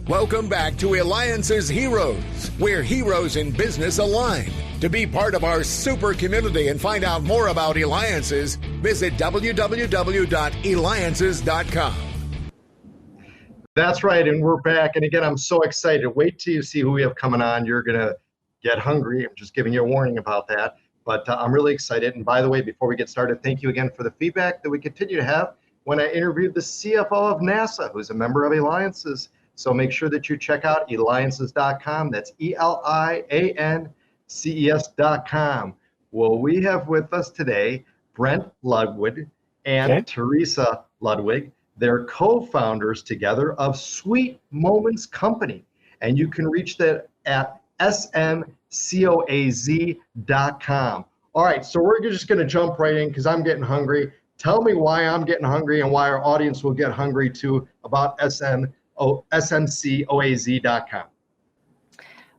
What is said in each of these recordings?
Welcome back to Eliances Heroes, where heroes in business align. To be part of our super community and find out more about Eliances, visit www.Eliances.com. That's right, and we're back. And again, I'm so excited. Wait till you see who we have coming on. You're going to get hungry. I'm just giving you a warning about that. But I'm really excited. And by the way, before we get started, thank you again for the feedback that we continue to have when I interviewed the CFO of NASA, who's a member of Eliances. So make sure that you check out Eliances.com. That's Eliances.com. Well, we have with us today Brent Ludwig and Therese Ludwig. They're co-founders together of Sweet Moments Company. And you can reach that at smcoaz.com. All right, so we're just going to jump right in because I'm getting hungry. Tell me why I'm getting hungry and why our audience will get hungry too about smcoaz.com.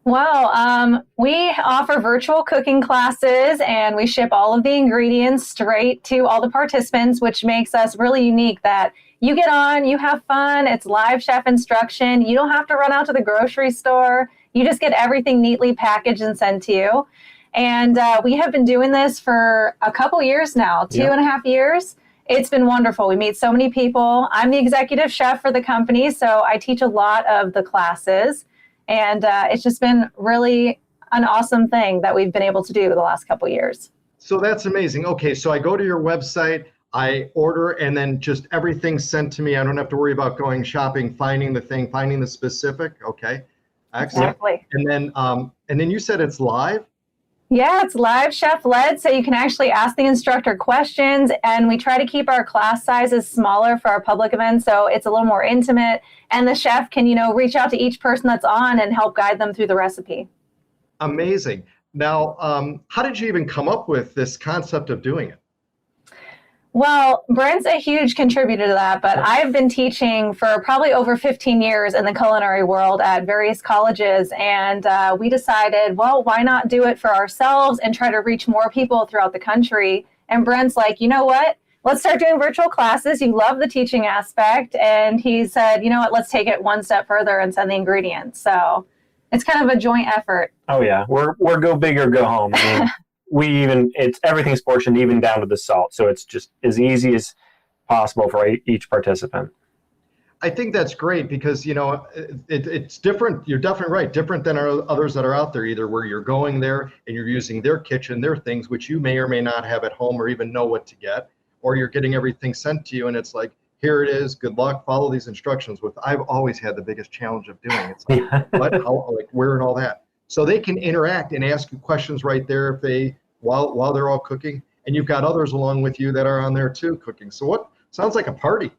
Well, we offer virtual cooking classes and we ship all of the ingredients straight to all the participants, which makes us really unique that you get on, you have fun, it's live chef instruction. You don't have to run out to the grocery store. You just get everything neatly packaged and sent to you. And we have been doing this for a couple years now, 2.5 years. It's been wonderful. We meet so many people. I'm the executive chef for the company, so I teach a lot of the classes. And it's just been really an awesome thing that we've been able to do the last couple years. So that's amazing. Okay, so I go to your website, I order, and then just everything's sent to me. I don't have to worry about going shopping, finding the thing, finding the specific. Okay, excellent. Exactly. And then you said it's live? Yeah, it's live chef led, so you can actually ask the instructor questions, and we try to keep our class sizes smaller for our public events, so it's a little more intimate, and the chef can, reach out to each person that's on and help guide them through the recipe. Amazing. Now, how did you even come up with this concept of doing it? Well, Brent's a huge contributor to that, but I've been teaching for probably over 15 years in the culinary world at various colleges, and we decided, well, why not do it for ourselves and try to reach more people throughout the country? And Brent's like, you know what? Let's start doing virtual classes. You love the teaching aspect. And he said, you know what? Let's take it one step further and send the ingredients. So it's kind of a joint effort. Oh, yeah. We're go big or go home. I mean, everything's portioned even down to the salt. So it's just as easy as possible for each participant. I think that's great because, it's different. You're definitely right. Different than others that are out there, either where you're going there and you're using their kitchen, their things, which you may or may not have at home or even know what to get, or you're getting everything sent to you and it's like, here it is, good luck, follow these instructions. I've always had the biggest challenge of doing it. It's like, what, how, like, where and all that. So they can interact and ask you questions right there if they while they're all cooking, and you've got others along with you that are on there too cooking. So what sounds like a party.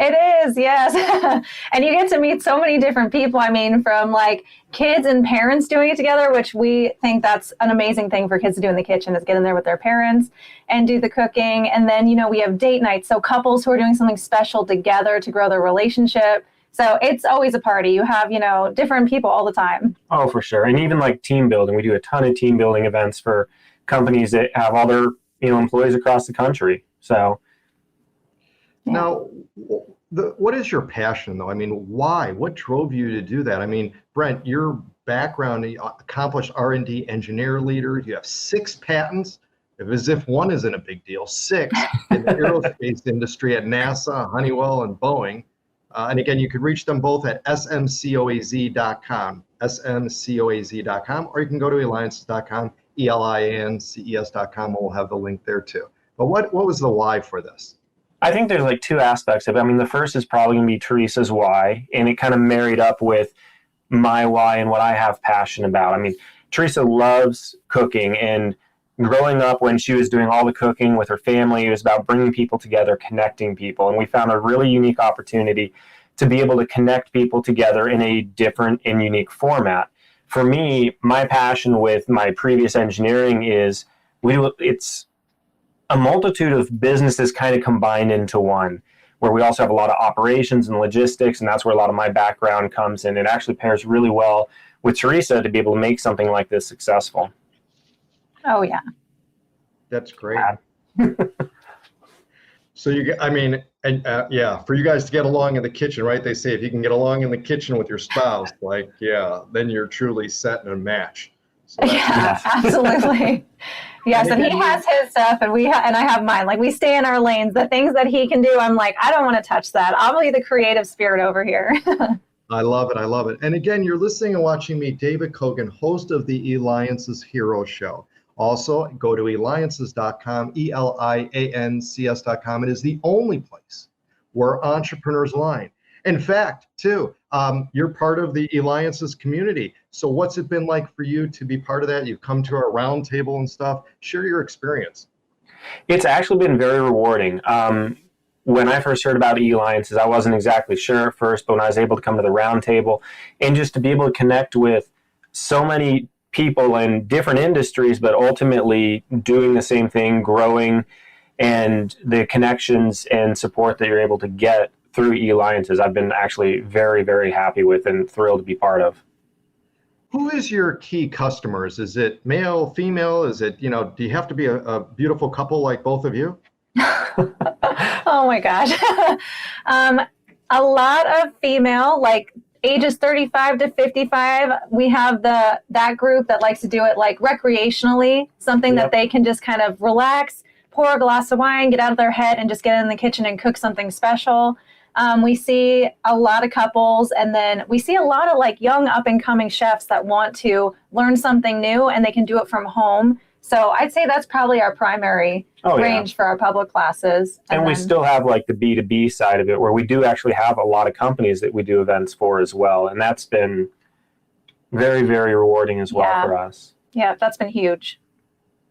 It is, yes. And you get to meet so many different people. I mean, from like kids and parents doing it together, which we think that's an amazing thing for kids to do in the kitchen, is get in there with their parents and do the cooking. And then, we have date nights. So couples who are doing something special together to grow their relationship. So it's always a party. You have, different people all the time. Oh, for sure. And even like team building. We do a ton of team building events for companies that have all their, employees across the country. So. Yeah. Now, what is your passion, though? I mean, why? What drove you to do that? I mean, Brent, your background, accomplished R&D engineer leader, you have 6 patents, as if one isn't a big deal, 6 in the aerospace industry at NASA, Honeywell, and Boeing. And again, you can reach them both at smcoaz.com, smcoaz.com, or you can go to Eliances.com, Eliances.com, we'll have the link there too. But what was the why for this? I think there's like 2 aspects of it. I mean, the first is probably going to be Therese's why, and it kind of married up with my why and what I have passion about. I mean, Therese loves cooking, and growing up when she was doing all the cooking with her family, it was about bringing people together, connecting people. And we found a really unique opportunity to be able to connect people together in a different and unique format. For me, my passion with my previous engineering is it's a multitude of businesses kind of combined into one, where we also have a lot of operations and logistics, and that's where a lot of my background comes in. It actually pairs really well with Therese to be able to make something like this successful. Oh, yeah. That's great. So And yeah, for you guys to get along in the kitchen, right? They say if you can get along in the kitchen with your spouse, like, yeah, then you're truly set in a match. So Yeah, absolutely. Yes, and he has his stuff, and and I have mine. Like, we stay in our lanes. The things that he can do, I'm like, I don't want to touch that. I'll be the creative spirit over here. I love it. I love it. And again, you're listening and watching me, David Kogan, host of the Eliances Hero Show. Also, go to Eliances.com, Eliancs.com. It is the only place where entrepreneurs align. In fact, too, you're part of the Eliances community. So what's it been like for you to be part of that? You've come to our roundtable and stuff. Share your experience. It's actually been very rewarding. When I first heard about Eliances, I wasn't exactly sure at first, but when I was able to come to the roundtable and just to be able to connect with so many people in different industries, but ultimately doing the same thing, growing, and the connections and support that you're able to get through Eliances, I've been actually very, very happy with and thrilled to be part of. Who is your key customers? Is it male, female? Is it, do you have to be a beautiful couple like both of you? Oh my gosh. A lot of female, like ages 35 to 55. We have that group that likes to do it like recreationally, something that they can just kind of relax, pour a glass of wine, get out of their head, and just get in the kitchen and cook something special. We see a lot of couples, and then we see a lot of like young up and coming chefs that want to learn something new and they can do it from home. So I'd say that's probably our primary range for our public classes. And we still have like the B2B side of it, where we do actually have a lot of companies that we do events for as well. And that's been very, very rewarding as well for us. Yeah, that's been huge.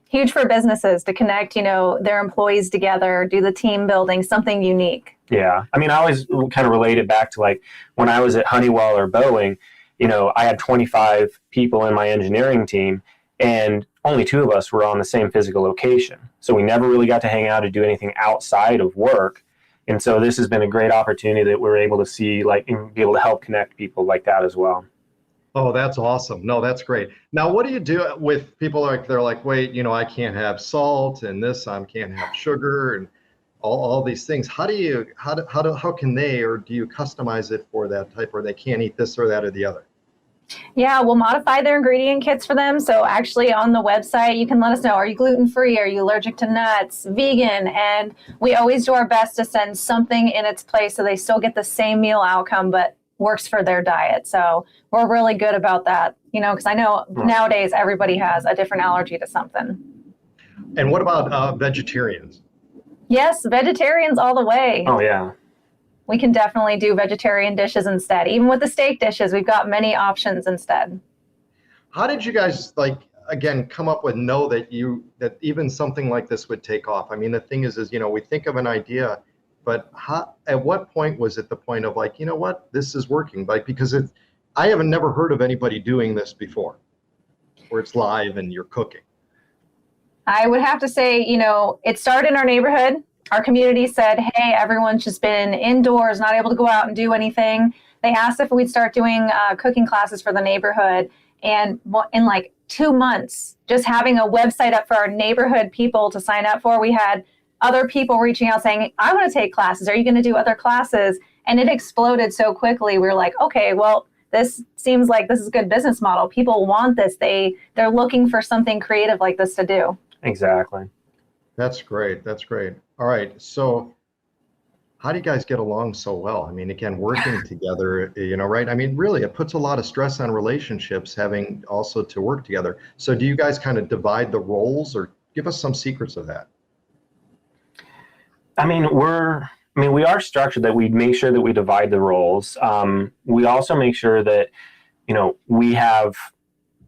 Huge for businesses to connect, their employees together, do the team building, something unique. Yeah. I mean, I always kind of relate it back to like when I was at Honeywell or Boeing, I had 25 people in my engineering team, and only 2 of us were on the same physical location. So we never really got to hang out or do anything outside of work. And so this has been a great opportunity that we're able to see, like, and be able to help connect people like that as well. Oh, that's awesome. No, that's great. Now, what do you do with people they're like, wait, I can't have salt and this, I can't have sugar and all these things. How can they, or do you customize it for that type, or they can't eat this or that or the other? Yeah, we'll modify their ingredient kits for them. So actually on the website, you can let us know, are you gluten-free? Are you allergic to nuts, vegan? And we always do our best to send something in its place so they still get the same meal outcome, but works for their diet. So we're really good about that, because I know nowadays everybody has a different allergy to something. And what about vegetarians? Yes, vegetarians all the way. Oh, yeah. We can definitely do vegetarian dishes instead. Even with the steak dishes, we've got many options instead. How did you guys, come up with that even something like this would take off? I mean, the thing is, we think of an idea, but at what point was it the point of like, what, this is working? Because I haven't never heard of anybody doing this before, where it's live and you're cooking. I would have to say, it started in our neighborhood. Our community said, hey, everyone's just been indoors, not able to go out and do anything. They asked if we'd start doing cooking classes for the neighborhood. And in like 2 months, just having a website up for our neighborhood people to sign up for, we had other people reaching out saying, I want to take classes. Are you going to do other classes? And it exploded so quickly. We were like, okay, well, this seems like this is a good business model. People want this. They're looking for something creative like this to do. Exactly. That's great. That's great. All right. So how do you guys get along so well? I mean, again, working together, right? I mean, really, it puts a lot of stress on relationships having also to work together. So do you guys kind of divide the roles, or give us some secrets of that? I mean, we are structured that we make sure that we divide the roles. We also make sure that, we have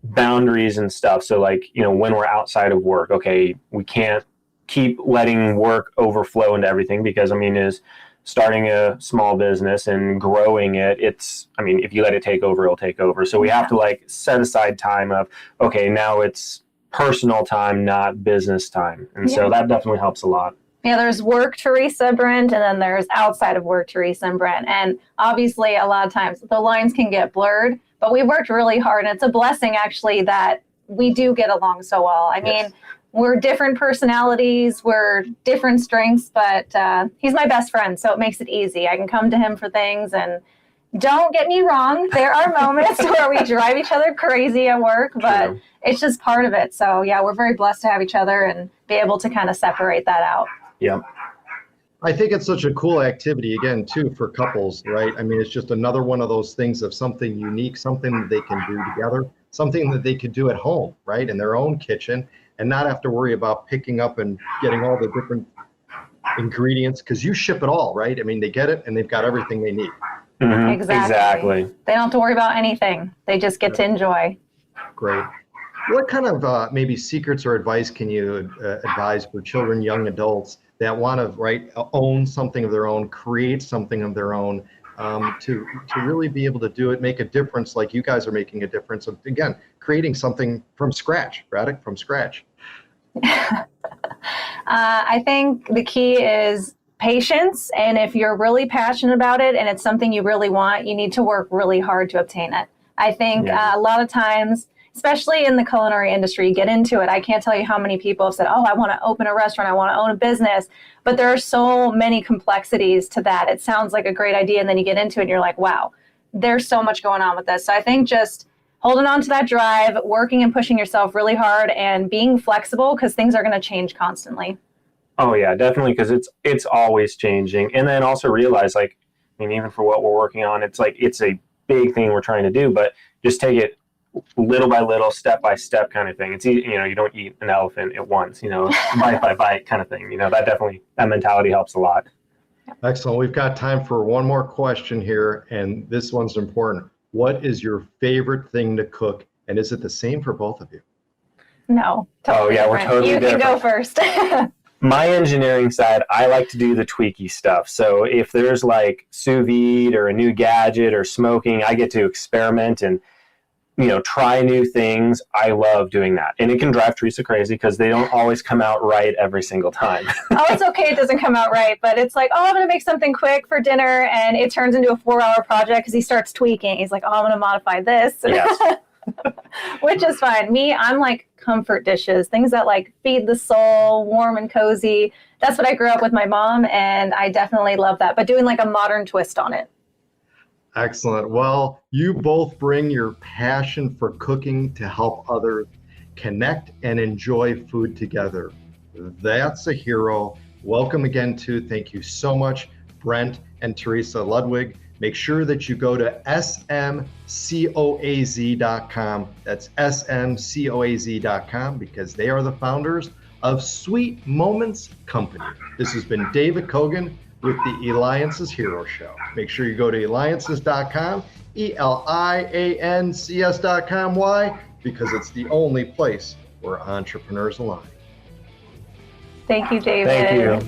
boundaries and stuff. So like, when we're outside of work, okay, we can't keep letting work overflow into everything, because is starting a small business and growing it, if you let it take over, it'll take over. So we have to set aside time of, okay, now it's personal time, not business time. And so that definitely helps a lot. Yeah, there's work, Theresa, Brent, and then there's outside of work, Theresa and Brent. And obviously a lot of times the lines can get blurred, but we've worked really hard, and it's a blessing actually that we do get along so well. I mean, we're different personalities, we're different strengths, but he's my best friend, so it makes it easy. I can come to him for things, and don't get me wrong, there are moments where we drive each other crazy at work, but True. it's just part of it. So yeah, we're very blessed to have each other and be able to kind of separate that out. Yep. I think it's such a cool activity, again, too, for couples, right? I mean, it's just another one of those things of something unique, something that they can do together, something that they could do at home, right, in their own kitchen, and not have to worry about picking up and getting all the different ingredients, because you ship it all, right? I mean, they get it and they've got everything they need. Mhm. Exactly. They don't have to worry about anything. They just get to enjoy. Great. What kind of maybe secrets or advice can you advise for children, young adults that want to, right, own something of their own, create something of their own, to really be able to do it, make a difference like you guys are making a difference of, again, creating something from scratch, Braddock, from scratch? I think the key is patience. And if you're really passionate about it and it's something you really want, you need to work really hard to obtain it. I think a lot of times, especially in the culinary industry, you get into it. I can't tell you how many people have said, oh, I want to open a restaurant, I want to own a business. But there are so many complexities to that. It sounds like a great idea. And then you get into it and you're like, wow, there's so much going on with this. So I think just holding on to that drive, working and pushing yourself really hard, and being flexible, because things are going to change constantly. Oh yeah, definitely, because it's always changing. And then also realize, like, I mean, even for what we're working on, it's like it's a big thing we're trying to do, but just take it little by little, step by step kind of thing. It's, you know, you don't eat an elephant at once, you know, bite by bite kind of thing. You know, that mentality helps a lot. Excellent. We've got time for one more question here, and this one's important. What is your favorite thing to cook, and is it the same for both of you? No. Totally we're different. totally different. You can go first. My engineering side, I like to do the tweaky stuff. So if there's like sous vide or a new gadget or smoking, I get to experiment and, you know, try new things. I love doing that. And it can drive Theresa crazy because they don't always come out right every single time. Oh, it's okay. It doesn't come out right. But it's like, oh, I'm going to make something quick for dinner. And it turns into a 4-hour project because he starts tweaking. He's like, oh, I'm going to modify this. Yes. Which is fine. Me, I'm like comfort dishes, things that like feed the soul, warm and cozy. That's what I grew up with my mom, and I definitely love that, but doing like a modern twist on it. Excellent. Well, you both bring your passion for cooking to help others connect and enjoy food together. That's a hero. Welcome again to, thank you so much, Brent and Theresa Ludwig. Make sure that you go to smcoaz.com. That's smcoaz.com, because they are the founders of Sweet Moments Company. This has been David Kogan with the Eliances Hero Show. Make sure you go to Eliances.com, Eliances.com. Why? Because it's the only place where entrepreneurs align. Thank you, David. Thank you.